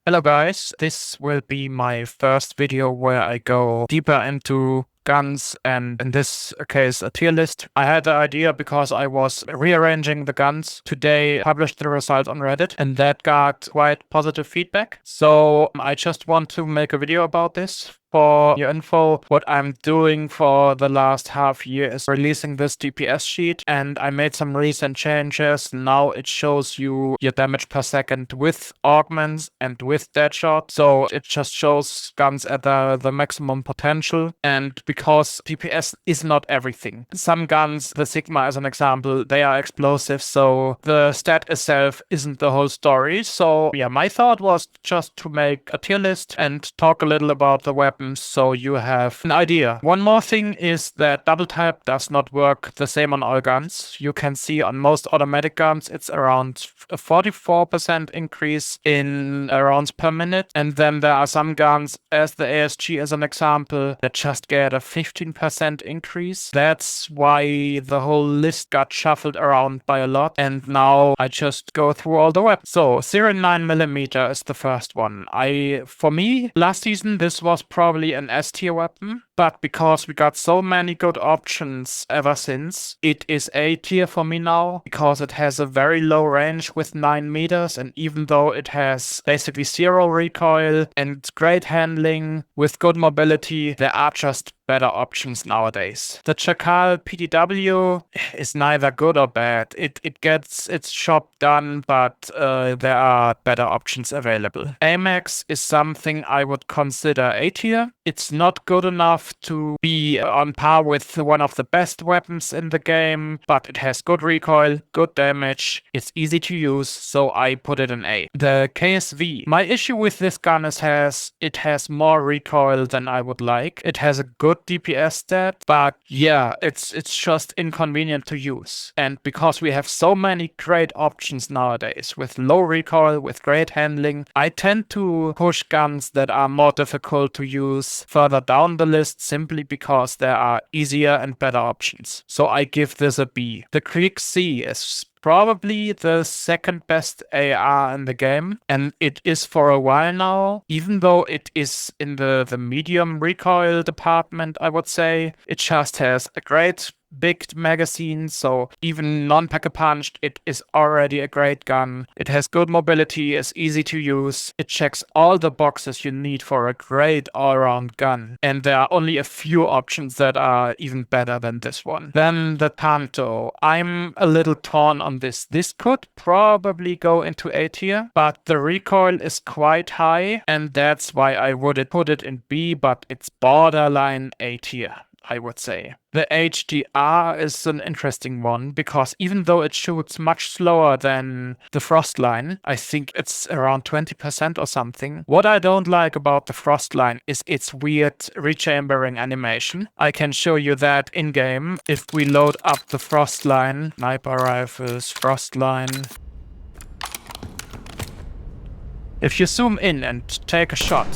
Hello guys, this will be my first video where I go deeper into guns and in this case a tier list. I had the idea because I was rearranging the guns today, published the result on Reddit, and that got quite positive feedback. So I just want to make a video about this. For your info, what I'm doing for the last half year is releasing this DPS sheet, and I made some recent changes. Now it shows you your damage per second with augments and with deadshot. So it just shows guns at the maximum potential. And because DPS is not everything. Some guns, the Cigma as an example, they are explosive, so the stat itself isn't the whole story. So yeah, my thought was just to make a tier list and talk a little about the weapons so you have an idea. One more thing is that double tap does not work the same on all guns. You can see on most automatic guns it's around a 44% increase in rounds per minute, and then there are some guns, as the ASG as an example, that just get a 15% increase. That's why the whole list got shuffled around by a lot, and now I just go through all the weapons. So Sirin 9mm is the first one. For me, last season this was probably an S tier weapon, but because we got so many good options ever since, it is A tier for me now, because it has a very low range with 9 meters, and even though it has basically zero recoil and great handling with good mobility, there are just better options nowadays. The Jackal PDW is neither good or bad. It gets its job done, but there are better options available. AMAX is something I would consider A tier. It's not good enough to be on par with one of the best weapons in the game, but it has good recoil, good damage, it's easy to use, so I put it in A. The KSV. My issue with this gun is it has more recoil than I would like. It has a good DPS stat, but yeah, it's just inconvenient to use. And because we have so many great options nowadays with low recoil, with great handling, I tend to push guns that are more difficult to use further down the list simply because there are easier and better options. So I give this a B. The Krig C is probably the second best AR in the game, and it is for a while now. Even though it is in the medium recoil department, I would say, it just has a great big magazine, so even non-pack-a-punched, it is already a great gun. It has good mobility, is easy to use, it checks all the boxes you need for a great all-round gun, and there are only a few options that are even better than this one. Then the Tanto. I'm a little torn on this. This could probably go into A tier, but the recoil is quite high, and that's why I would put it in B, but it's borderline A tier, I would say. The HDR is an interesting one because even though it shoots much slower than the Frostline, I think it's around 20% or something. What I don't like about the Frostline is its weird rechambering animation. I can show you that in-game if we load up the Frostline, sniper rifles, Frostline. If you zoom in and take a shot,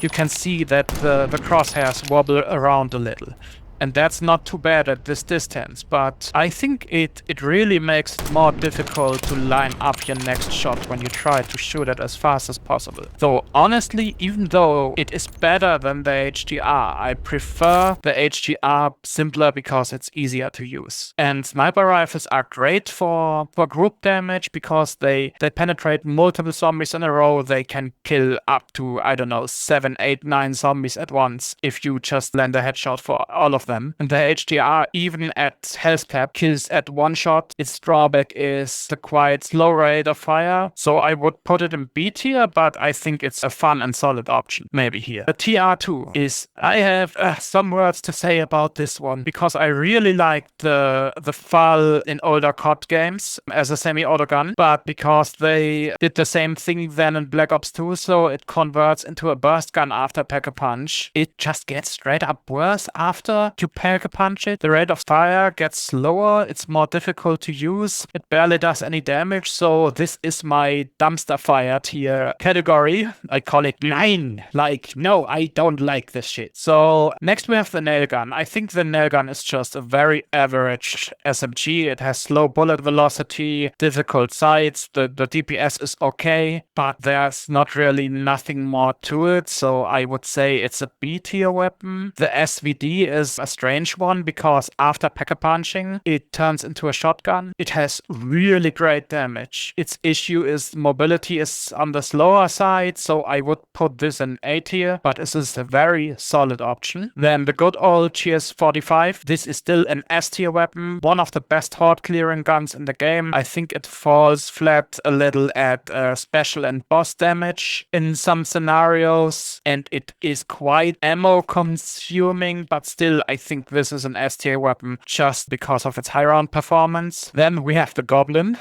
you can see that the crosshairs wobble around a little. And that's not too bad at this distance, but I think it really makes it more difficult to line up your next shot when you try to shoot it as fast as possible. So honestly, even though it is better than the HDR, I prefer the HDR simpler because it's easier to use. And sniper rifles are great for group damage because they penetrate multiple zombies in a row. They can kill up to, I don't know, 7, 8, 9 zombies at once if you just land a headshot for all of them. And the HDR, even at health cap, kills at one shot. Its drawback is the quite slow rate of fire. So I would put it in B tier, but I think it's a fun and solid option. Maybe here. The TR2 is, I have some words to say about this one because I really liked the FAL in older COD games as a semi-auto gun, but because they did the same thing then in Black Ops 2, so it converts into a burst gun after Pack-a-Punch, it just gets straight up worse after. you pack a punch it, the rate of fire gets slower, it's more difficult to use, it barely does any damage, so this is my dumpster fire tier category. I call it 9. Like, no, I don't like this shit. So next we have the Nailgun. I think the Nailgun is just a very average SMG. It has slow bullet velocity, difficult sights, the DPS is okay, but there's not really nothing more to it, so I would say it's a B tier weapon. The SVD is a strange one because after packer punching, it turns into a shotgun. It has really great damage. Its issue is mobility is on the slower side, so I would put this in A tier, but this is a very solid option. Then the good old GS45. This is still an S tier weapon, one of the best horde clearing guns in the game. I think it falls flat a little at special and boss damage in some scenarios, and it is quite ammo consuming, but still I think this is an S tier weapon just because of its high round performance. Then we have the Goblin.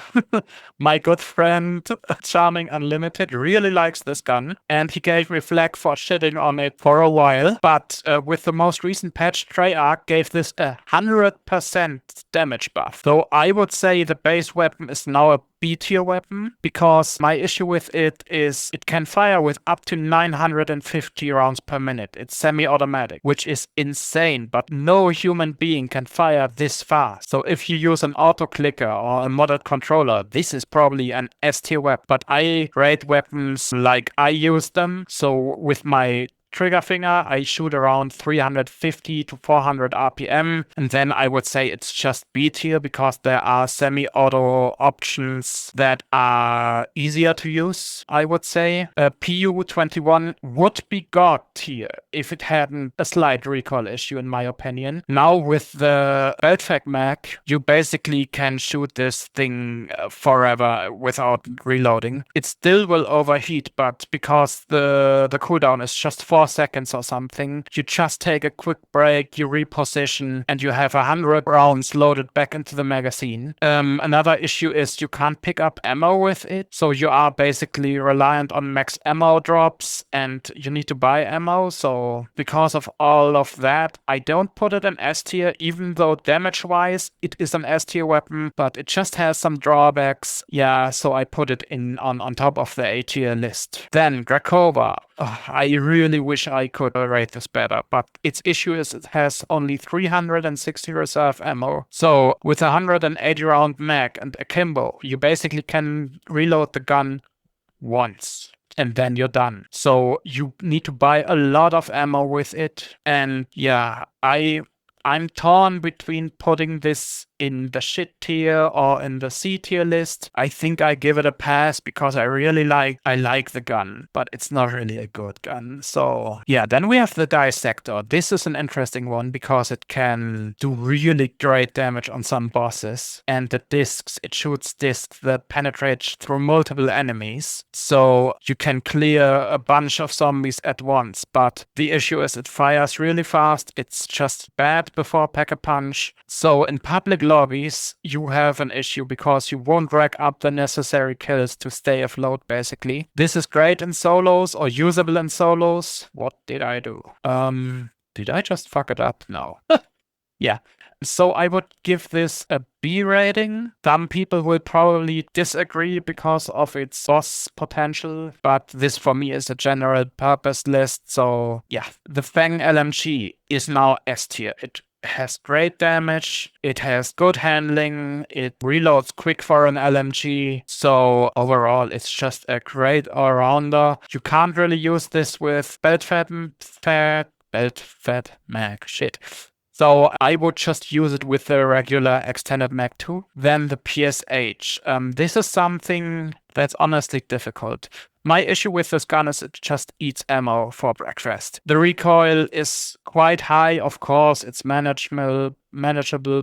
My good friend Charming Unlimited really likes this gun, and he gave me flack for shitting on it for a while, but with the most recent patch, Treyarch gave this 100% damage buff. So I would say the base weapon is now a B tier weapon, because my issue with it is it can fire with up to 950 rounds per minute. It's semi-automatic, which is insane, but no human being can fire this fast. So if you use an auto clicker or a modded controller, this is probably an S tier weapon. But I rate weapons like I use them. So with my trigger finger, I shoot around 350 to 400 RPM, and then I would say it's just B tier because there are semi-auto options that are easier to use, I would say. PU21 would be God tier if it hadn't a slight recoil issue, in my opinion. Now with the belt-fed mag, you basically can shoot this thing forever without reloading. It still will overheat, but because the cooldown is just 4 seconds or something, you just take a quick break, you reposition, and you have 100 rounds loaded back into the magazine. Another issue is you can't pick up ammo with it, so you are basically reliant on max ammo drops, and you need to buy ammo. So because of all of that, I don't put it in S tier, even though damage-wise it is an S tier weapon, but it just has some drawbacks. Yeah, so I put it in on top of the A tier list. Then Grekova. I really wish I could rate this better, but its issue is it has only 360 reserve ammo. So with a 180 round mag and Akimbo, you basically can reload the gun once and then you're done. So you need to buy a lot of ammo with it. And yeah, I'm torn between putting this in the shit tier or in the C tier list. I think I give it a pass because I like the gun, but it's not really a good gun. So yeah, then we have the Sector. This is an interesting one because it can do really great damage on some bosses. And the discs, it shoots discs that penetrate through multiple enemies. So you can clear a bunch of zombies at once, but the issue is it fires really fast. It's just bad before Pack-a-Punch. So in public lobbies, you have an issue because you won't rack up the necessary kills to stay afloat, basically. This is great in solos or usable in solos. What did I do? Did I just fuck it up? No. Yeah. So I would give this a B rating. Some people will probably disagree because of its boss potential, but this for me is a general purpose list. So yeah, the Feng LMG is now S tier. It has great damage, it has good handling, it reloads quick for an LMG, so overall it's just a great all-rounder. You can't really use this with belt-fed mag, shit. So I would just use it with the regular extended mag 2. Then the PSH. This is something that's honestly difficult. My issue with this gun is it just eats ammo for breakfast. The recoil is quite high, of course, it's manageable,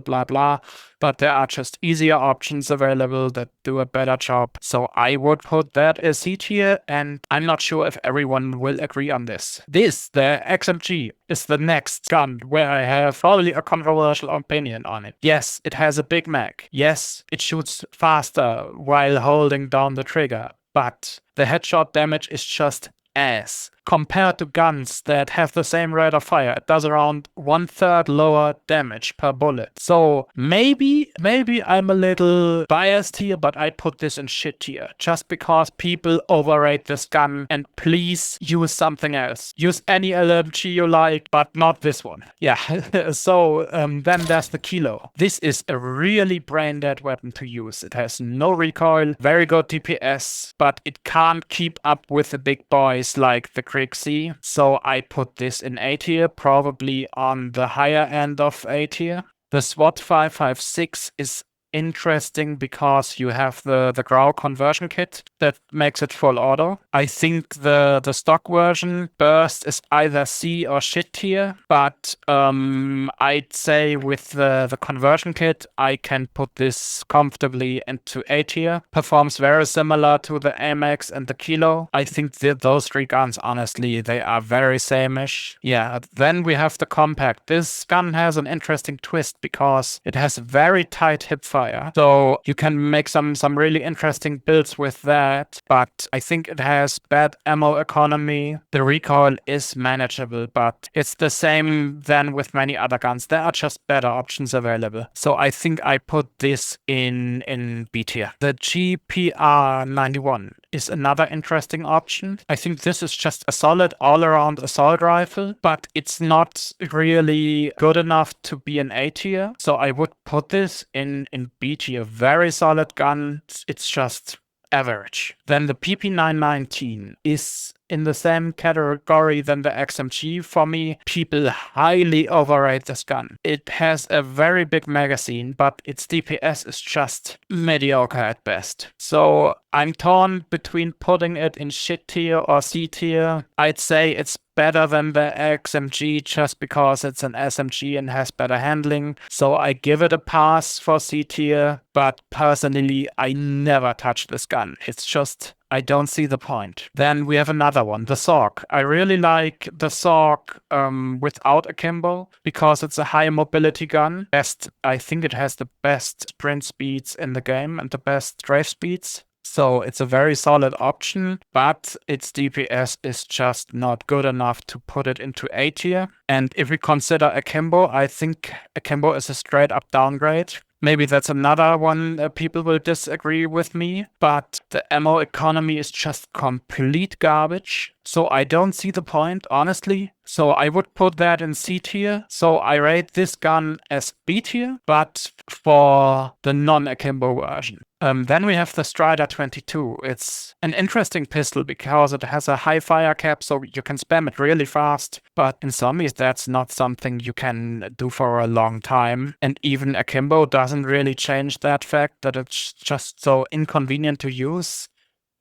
blah blah, but there are just easier options available that do a better job. So I would put that as C tier, and I'm not sure if everyone will agree on this. This, the XMG, is the next gun where I have probably a controversial opinion on it. Yes, it has a big mag. Yes, it shoots faster while holding down the trigger. But the headshot damage is just ass. compared to guns that have the same rate of fire, it does around 1/3 lower damage per bullet. So maybe I'm a little biased here, but I put this in shit tier just because people overrate this gun. And please use something else. Use any LMG you like, but not this one. Yeah. So then there's the Kilo. This is a really brain dead weapon to use. It has no recoil, very good DPS, but it can't keep up with the big boys like the Krig C. So I put this in A tier, probably on the higher end of A tier. The SWAT 556 is interesting because you have the Grau conversion kit that makes it full auto. I think the stock version burst is either C or shit tier, but I'd say with the conversion kit I can put this comfortably into A tier. Performs very similar to the AMAX and the Kilo. I think those three guns, honestly, they are very same-ish. Yeah, then we have the Kompakt. This gun has an interesting twist because it has very tight hipfire. So you can make some really interesting builds with that, but I think it has bad ammo economy. The recoil is manageable, but it's the same than with many other guns. There are just better options available. So I think I put this in B tier. The GPR91 is another interesting option. I think this is just a solid all-around assault rifle, but it's not really good enough to be an A tier. So I would put this in B tier. Very solid gun. It's just average. Then the PP919 is in the same category than the XMG for me. People highly overrate this gun. It has a very big magazine, but its DPS is just mediocre at best. So I'm torn between putting it in shit tier or C tier. I'd say it's better than the XMG just because it's an SMG and has better handling. So I give it a pass for C tier, but personally I never touch this gun. It's just, I don't see the point. Then we have another one, the Saug. I really like the Saug without Akimbo because it's a high mobility gun. I think it has the best sprint speeds in the game and the best strafe speeds. So it's a very solid option, but its DPS is just not good enough to put it into A tier. And if we consider Akimbo, I think Akimbo is a straight up downgrade. Maybe that's another one people will disagree with me, but the ammo economy is just complete garbage. So I don't see the point, honestly. So I would put that in C tier. So I rate this gun as B tier, but for the non-Akimbo version. Then we have the Stryder 22. It's an interesting pistol because it has a high fire cap, so you can spam it really fast. But in zombies, that's not something you can do for a long time. And even Akimbo doesn't really change that fact that it's just so inconvenient to use.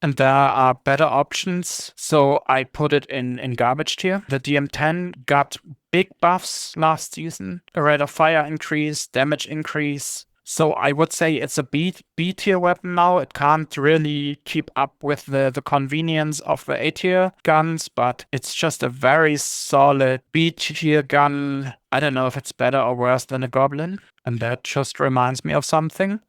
And there are better options, so I put it in garbage tier. The DM10 got big buffs last season. A rate of fire increase, damage increase. So I would say it's a B tier weapon now. It can't really keep up with the convenience of the A tier guns, but it's just a very solid B tier gun. I don't know if it's better or worse than a Goblin. And that just reminds me of something.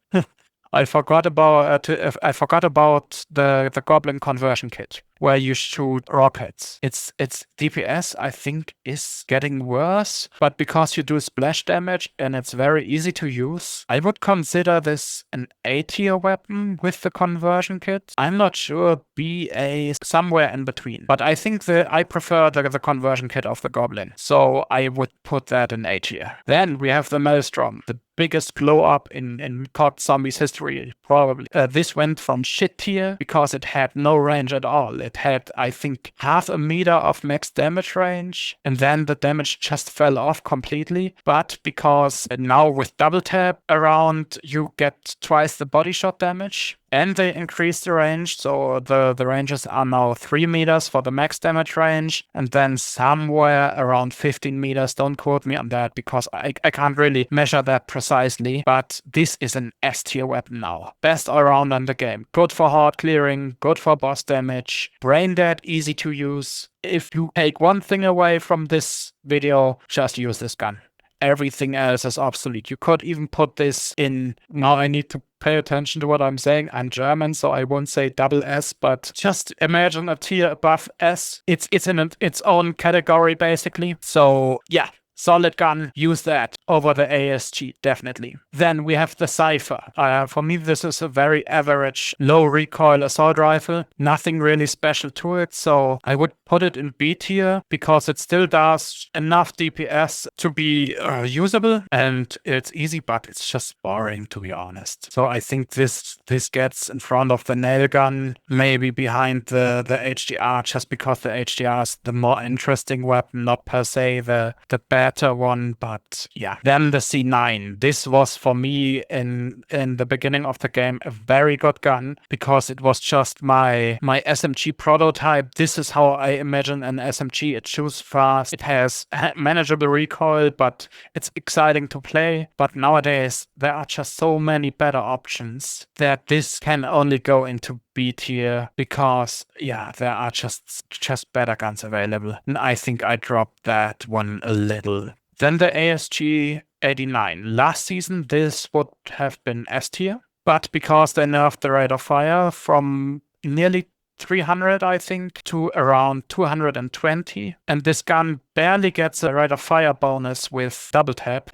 I forgot about the Goblin conversion kit where you shoot rockets. Its DPS I think is getting worse, but because you do splash damage and it's very easy to use, I would consider this an A tier weapon with the conversion kit. I'm not sure, B, A, somewhere in between, but I think I prefer the conversion kit of the Goblin, so I would put that in A tier. Then we have the Mealstrom, the biggest glow up in COD Zombies history, probably. This went from shit tier because it had no range at all. It had, I think, 0.5 meter of max damage range, and then the damage just fell off completely. But because now with double tap around, you get twice the body shot damage. And they increased the range, so the ranges are now 3 meters for the max damage range, and then somewhere around 15 meters. Don't quote me on that, because I can't really measure that precisely, but this is an S tier weapon now. Best all-around in the game. Good for hard clearing, good for boss damage, brain dead, easy to use. If you take one thing away from this video, just use this gun. everything else is obsolete. You could even put this in, now I need to pay attention to what I'm saying. I'm German, so I won't say double S, but just imagine a tier above S. It's in its own category, basically. So yeah, solid gun, use that over the ASG, definitely. Then we have the Cypher. For me, this is a very average, low recoil assault rifle. Nothing really special to it, so I would put it in B tier because it still does enough DPS to be usable, and it's easy, but it's just boring, to be honest. So I think this gets in front of the Nailgun, maybe behind the HDR, just because the HDR is the more interesting weapon, not per se the better one, but yeah. Then the C9. This was for me in the beginning of the game a very good gun because it was just my SMG prototype. This is how I imagine an SMG. It shoots fast, it has manageable recoil, but it's exciting to play. But nowadays there are just so many better options that this can only go into B tier because yeah, there are just better guns available, and I think I dropped that one a little. Then the ASG 89. Last season, this would have been S tier, but because they nerfed the rate of fire from nearly 300, I think, to around 220, and this gun barely gets a rate of fire bonus with double tap.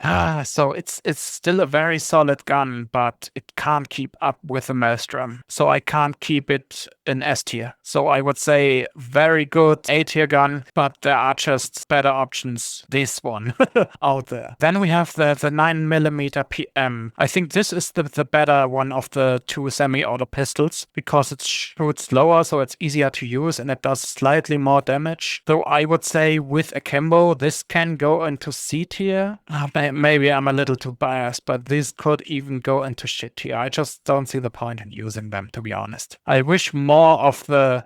So it's still a very solid gun, but it can't keep up with the Mealstrom. So I can't keep it in S tier. So I would say very good A tier gun, but there are just better options. This one out there. Then we have the 9mm PM. I think this is the better one of the two semi-auto pistols because it shoots slower, so it's easier to use and it does slightly more damage. So I would say with Akimbo, this can go into C tier. Maybe I'm a little too biased, but this could even go into shit tier. I just don't see the point in using them, to be honest. I wish more of the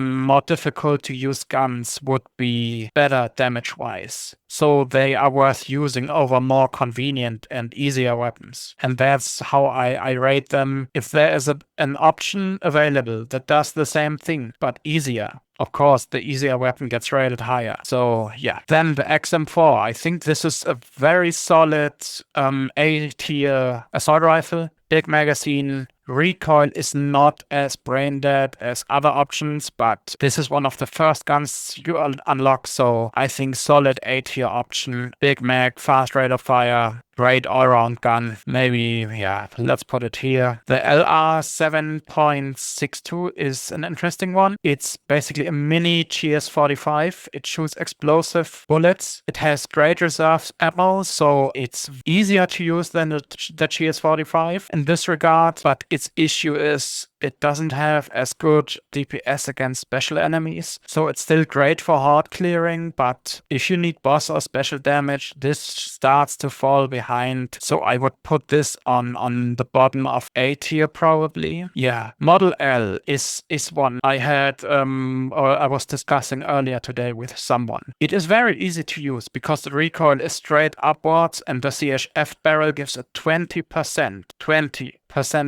more difficult to use guns would be better damage-wise, so they are worth using over more convenient and easier weapons. And that's how I rate them. If there is an option available that does the same thing, but easier, of course, the easier weapon gets rated higher. So yeah. Then the XM4. I think this is a very solid A tier assault rifle. Big magazine. Recoil is not as brain dead as other options, but this is one of the first guns you unlock, so I think solid A tier option. Big mag, fast rate of fire, great all-round gun. Maybe, yeah, let's put it here. The LR 7.62 is an interesting one. It's basically a mini GS45. It shoots explosive bullets. It has great reserve ammo, so it's easier to use than the GS45 in this regard, but its issue is it doesn't have as good DPS against special enemies, so it's still great for hard clearing, but if you need boss or special damage, this starts to fall behind. So I would put this on the bottom of A tier probably. Yeah, Model L is one I had or I was discussing earlier today with someone. It is very easy to use because the recoil is straight upwards and the CHF barrel gives a 20%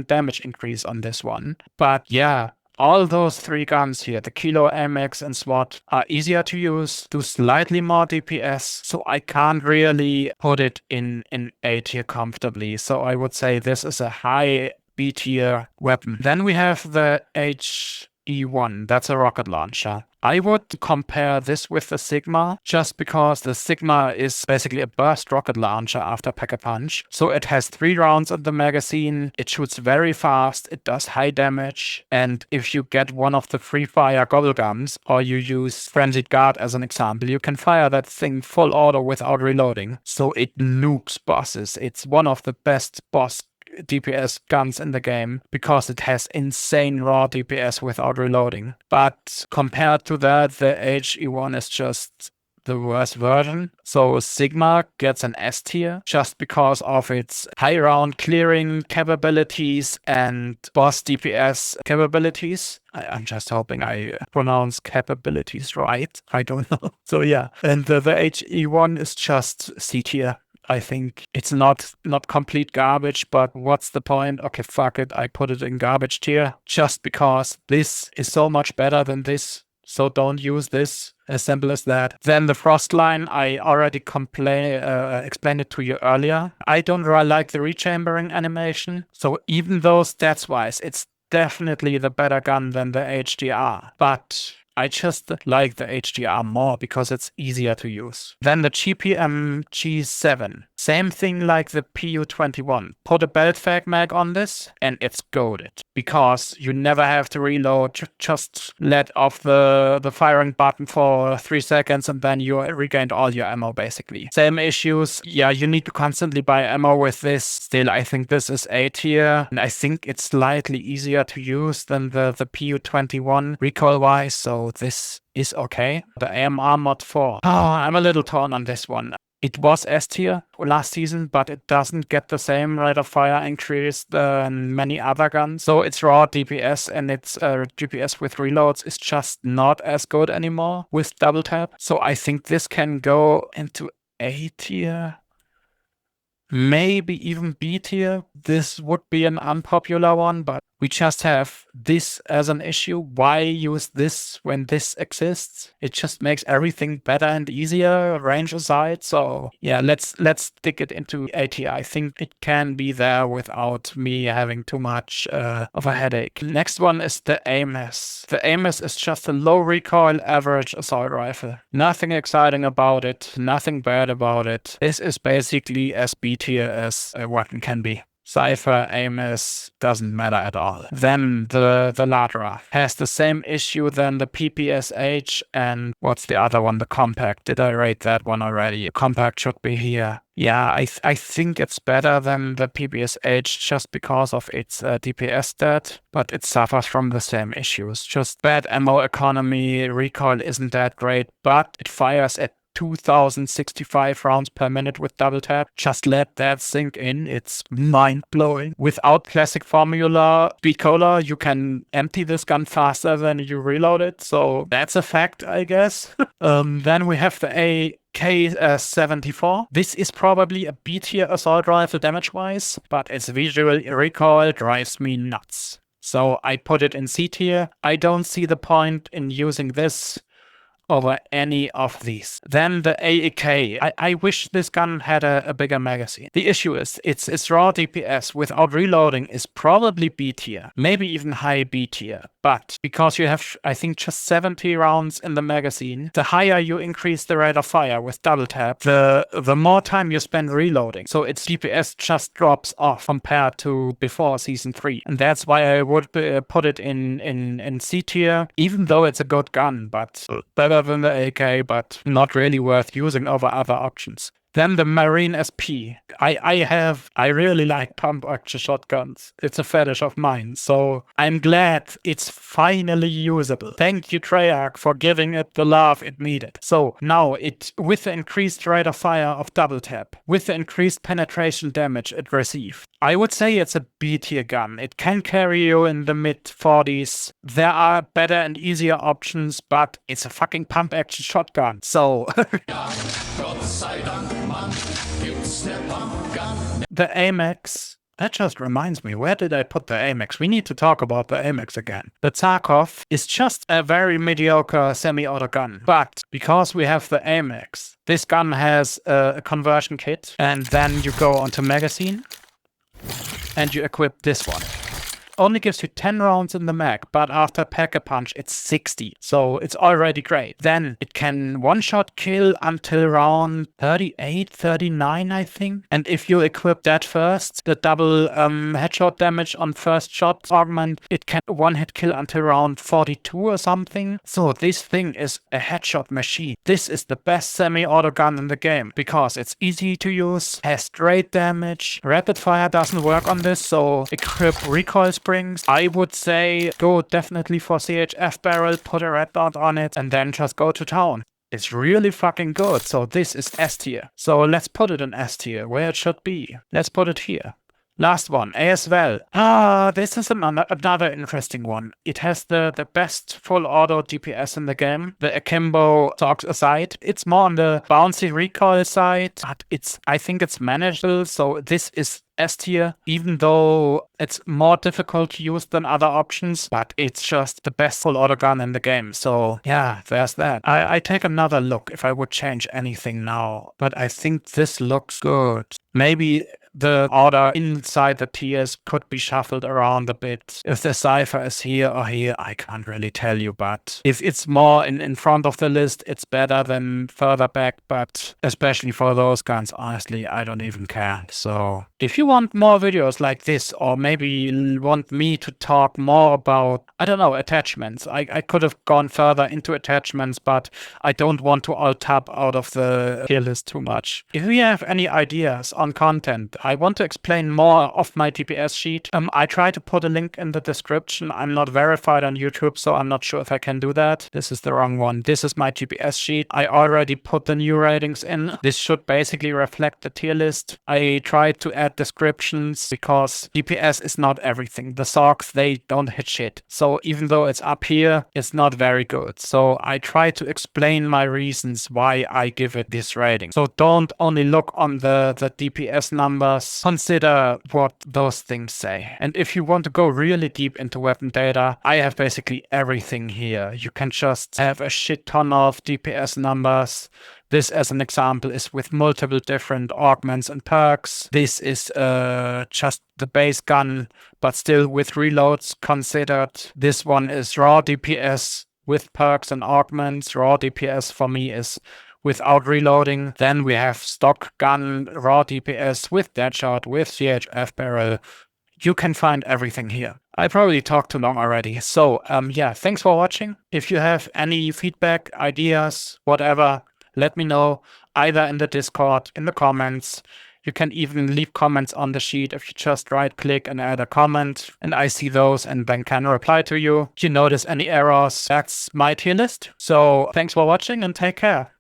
damage increase on this one. But yeah, all those three guns here, the Kilo, AMEX, and SWAT, are easier to use, do slightly more DPS, so I can't really put it in A tier comfortably. So I would say this is a high B tier weapon. Then we have the HE1, that's a rocket launcher. I would compare this with the Cigma, just because the Cigma is basically a burst rocket launcher after Pack-a-Punch. So it has 3 rounds in the magazine, it shoots very fast, it does high damage, and if you get one of the free fire gobble guns, or you use Frenzied Guard as an example, you can fire that thing full auto without reloading. So it nukes bosses. It's one of the best boss DPS guns in the game because it has insane raw DPS without reloading. But compared to that, the HE1 is just the worst version. So Cigma gets an S tier just because of its high round clearing capabilities and boss DPS capabilities. I'm just hoping I pronounce capabilities right. I don't know. So yeah, and the HE1 is just C tier. I think it's not complete garbage, but what's the point? Okay, fuck it. I put it in garbage tier just because this is so much better than this. so don't use this. As simple as that. Then the Frostline, I already explained it to you earlier. I don't really like the rechambering animation, so even though stats-wise, it's definitely the better gun than the HDR. But I just like the HDR more because it's easier to use. Then the GPM G7. Same thing like the PU21. Put a belt fag mag on this and it's goated. Because you never have to reload, just let off the firing button for 3 seconds and then you regained all your ammo basically. Same issues, yeah, you need to constantly buy ammo with this. Still, I think this is A tier. And I think it's slightly easier to use than the PU21 recoil-wise, so this is okay. The AMR mod 4. Oh, I'm a little torn on this one. It was S tier last season, but it doesn't get the same rate of fire increase than many other guns. So its raw DPS and its DPS with reloads is just not as good anymore with double tap. So I think this can go into A tier. Maybe even B tier. This would be an unpopular one, but we just have this as an issue. Why use this when this exists? It just makes everything better and easier, range aside. So yeah, let's stick it into A tier. I think it can be there without me having too much of a headache. Next one is the AMES. The AMES is just a low recoil average assault rifle. Nothing exciting about it, nothing bad about it. This is basically as B tier as a weapon can be. Cypher, AMES, doesn't matter at all. Then the Ladra has the same issue than the PPSH and what's the other one? The Kompakt. Did I rate that one already? Kompakt should be here. Yeah, I think it's better than the PPSH just because of its DPS stat, but it suffers from the same issues. Just bad ammo economy, recoil isn't that great, but it fires at 2065 rounds per minute with double tap. Just let that sink in. It's mind-blowing. Without classic formula speed cola, you can empty this gun faster than you reload it. So that's a fact, I guess. Then we have the AK-74. This is probably a B tier assault rifle damage-wise, but its visual recoil drives me nuts. So I put it in C tier. I don't see the point in using this over any of these. Then the AEK. I wish this gun had a bigger magazine. The issue is its raw DPS without reloading is probably B tier, maybe even high B tier. But because you have, I think, just 70 rounds in the magazine, the higher you increase the rate of fire with double tap, the more time you spend reloading. So its DPS just drops off compared to before Season 3. And that's why I would put it in C tier, even though it's a good gun, but better than the AK, but not really worth using over other options. Then the Marine SP. I really like pump action shotguns. It's a fetish of mine, so I'm glad it's finally usable. Thank you, Treyarch, for giving it the love it needed. So now with the increased rate of fire of double tap, with the increased penetration damage it received, I would say it's a B tier gun. It can carry you in the mid 40s. There are better and easier options, but it's a fucking pump action shotgun. So the AMAX. That just reminds me, where did I put the AMEX? We need to talk about the AMEX again. The Tsarkov is just a very mediocre semi-auto gun. But because we have the AMEX, this gun has a conversion kit. And then you go onto magazine and you equip this one. Only gives you 10 rounds in the mag, but after Pack-a-Punch it's 60, so it's already great. Then it can one-shot kill until round 38, 39, I think. And if you equip that first, the double headshot damage on first shot augment, it can one-hit kill until round 42 or something. So this thing is a headshot machine. This is the best semi-auto gun in the game, because it's easy to use, has straight damage, rapid fire doesn't work on this, so equip recoil springs. I would say go definitely for CHF barrel, put a red dot on it, and then just go to town. It's really fucking good. So this is S tier. So let's put it in S tier, where it should be. Let's put it here. Last one, as well. This is another interesting one. It has the best full auto DPS in the game. The Akimbo Saug aside. It's more on the bouncy recoil side, but I think it's manageable. So this is S tier, even though it's more difficult to use than other options, but it's just the best full auto gun in the game. So yeah, there's that. I take another look if I would change anything now, but I think this looks good. Maybe the order inside the tiers could be shuffled around a bit. If the Cypher is here or here, I can't really tell you, but if it's more in front of the list, it's better than further back, but especially for those guns, honestly, I don't even care. So if you want more videos like this, or maybe you want me to talk more about, I don't know, attachments, I could have gone further into attachments, but I don't want to alt-tab out of the tier list too much. If you have any ideas on content, I want to explain more of my DPS sheet. I try to put a link in the description. I'm not verified on YouTube, so I'm not sure if I can do that. This is the wrong one. This is my DPS sheet. I already put the new ratings in. This should basically reflect the tier list. I tried to add descriptions because DPS is not everything. The Saugs, they don't hit shit. So even though it's up here, it's not very good. So I try to explain my reasons why I give it this rating. So don't only look on the DPS numbers, consider what those things say. And if you want to go really deep into weapon data, I have basically everything here. You can just have a shit ton of DPS numbers. This, as an example, is with multiple different augments and perks. This is just the base gun, but still with reloads considered. This one is raw DPS with perks and augments. Raw DPS for me is without reloading. Then we have stock gun, raw DPS with Deadshot, with CHF barrel. You can find everything here. I probably talked too long already. So yeah, thanks for watching. If you have any feedback, ideas, whatever, let me know either in the Discord, in the comments. You can even leave comments on the sheet if you just right click and add a comment, and I see those and then can reply to you. If you notice any errors, that's my tier list. So thanks for watching and take care.